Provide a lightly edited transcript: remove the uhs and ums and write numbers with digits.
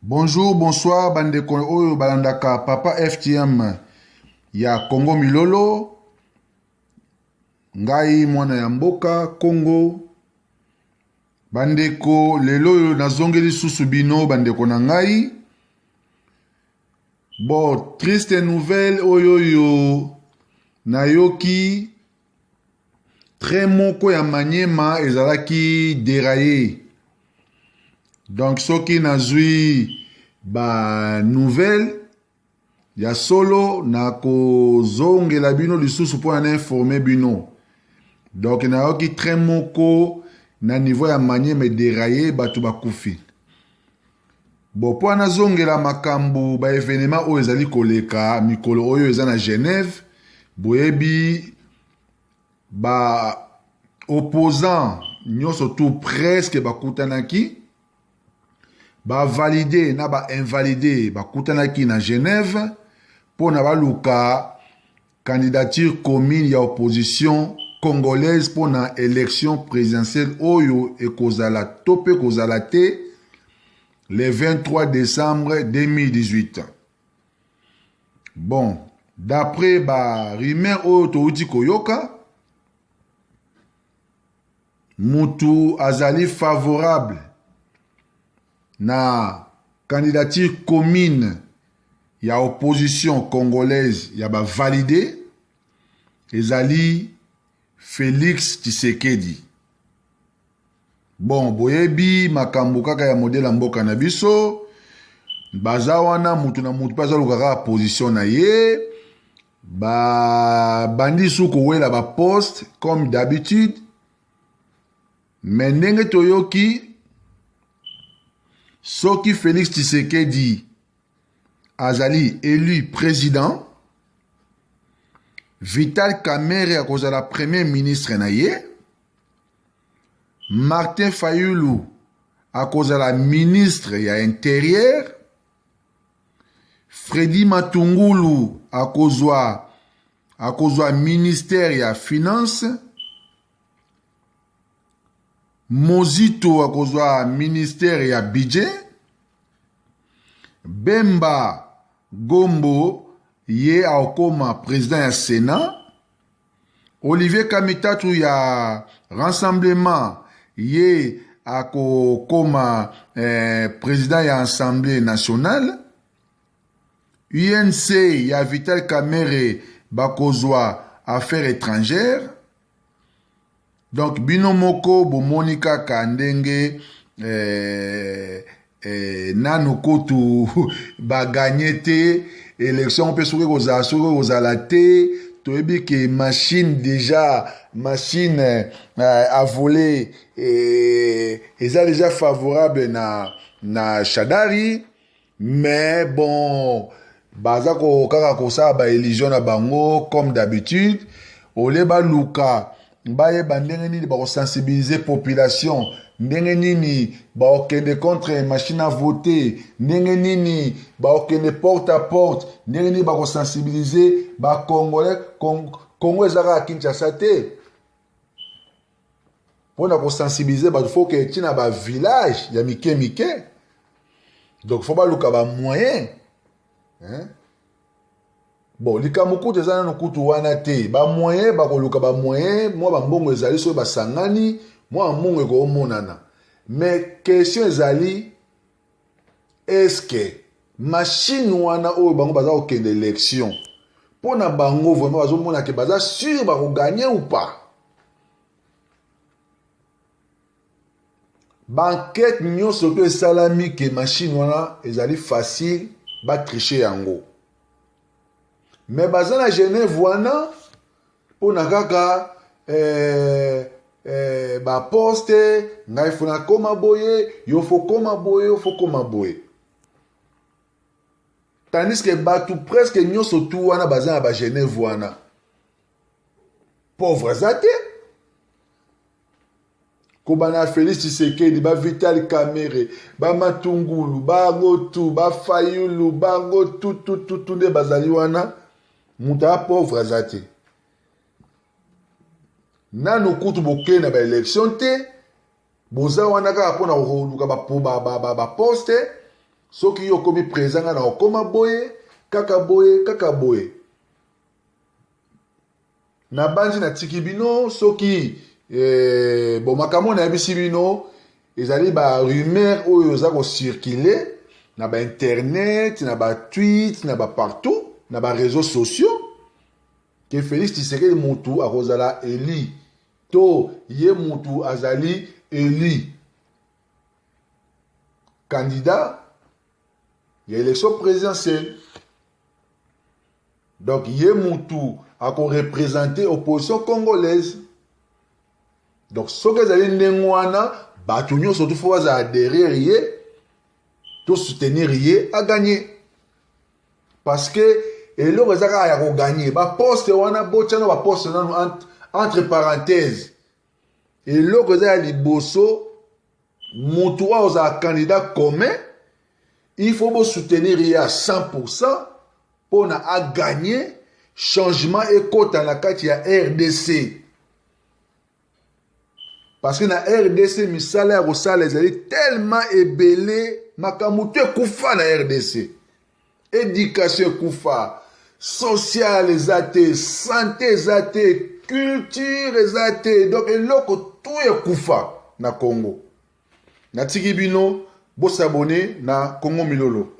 Bonjour, bonsoir, bandeko oyo balandaka Papa FTM ya Congo Milolo. Ngai mwana ya mboka Congo. Bandeko lelo oyo nazongeli susu bino bandeko na ngai. Bon, triste nouvelle oyo yo nayoki train moko ya Maniema ezalaki déraillé. Donc soki nazwi ba nouvelle ya solo na kozongela bino lisusu po na informer bino. Donc nayoki train moko na niveau ya Maniema déraillé batu bakufi. Bon, po na zongela makambo ba événement oyo ezali koleka mikolo oyo eza na Genève, boyebi ba opposant nyonso tout presque bakutanaki ba validé na ba invalidé bakutanaki na Genève pour na baluka candidature commune ya opposition congolaise pour na élection présidentielle oyo ekozala tope kozala te le 23 décembre 2018. Bon, d'après ba rumeur oyo touti koyoka, mutu azali favorable na candidature commune ya opposition congolaise ya ba validé ezali Félix Tshisekedi. Bon, boyebi makambo kaka ya modèle mboka na biso baza wana mutu na mutu paza lukaka position na ye ba bandi suko wela ba poste comme d'habitude. Mais ndenge toyoki soki Félix Tshisekedi azali élu président, Vital Kamerhe akozala premier ministre na ye, Martin Fayulu akozala ministre ya intérieur, Freddy Matungulu akozwa ministère ya finance, Mozito akozwa ministère ya budget, Bemba Gombo ye aokoma président ya Sénat, Olivier Kamitatu ya Rassemblement ye akokoma président ya Assemblée nationale, UNC ya Vital Kamerhe bakozwa affaires étrangères. Donc binomoko bomonika kandenge nano kotu baganye te élection pe soki kozala te toyebi ke machine a volé eza déjà favorable na Shadari, mais bon baza ko kaka kosala ba éligion na bango comme d'habitude ole baluka baye bandenge nini ba sensibiliser population, ndenge nini ba okende contre machine à voter, ndenge nini ba okende porte à porte, ndenge nini ba sensibiliser ba congolais Congo ezaka Kinshasa te pona ko sensibiliser ba faut que tina ba village ya mike. Donc faut ba luka ba moyen hein. Bon, likambo kutu eza nanu kutu wana te ba moyen bakoluka ba moyen mwa bambongo ezali so basangani mwa mbongo ekomonana. Mais question ezali est-ce que machine wana oyo bango baza okende élection pona bango vraiment bazomona ke baza sûr bakogagner ou pas. Banquette nyonso to esalami ke machine wana ezali facile ba tricher yango. Mais baza na Genève wana pona kaka ba poste ngai funa koma boye yo fo koma boye. Tandis que batu presque nyonso tout wana baza na ba Genève wana pauvre zate kobana Félix Tshisekedi ba Vital Kamerhe ba Matungulu ba Gotu ba Fayulu ba Gotu tout nde bazali wana muta pauvre azate nanu kutu boke na ba élection te boza wana kaka pona koluka ba poste soki yo komi présent na okoma boye kaka boye kaka boye na bandi na tiki bino soki bon makambo na yebisi bino ezali ba rumeur oyo za ko circuler na ba internet na ba tweet na ba partout na ba réseaux sociaux que Félix Tshisekedi mutu akozala eli to ye mutu azali eli candidat ya élection présidentielle. Donc ye mutu ako représenter opposition congolaise. Donc soki ezali ndenge wana bato nyonso tu fo bazala derrière ye to soutenir ye a gagner parce que eloko ezaka ya koganye baposte wana botiana baposte nano entre parenthèses eloko eza ya liboso mutu oyo ozala candidat commun il faut bosoutenir ye à 100% mpona aganye changement ekota na kati ya RDC parce que na RDC misala ya kosala ezali tellement ebele makambo te ekufa na RDC éducation ekufa social eza te santé eza te culture eza te donc eloko tout ekufa na Congo natiki bino bosabone na Congo Milolo.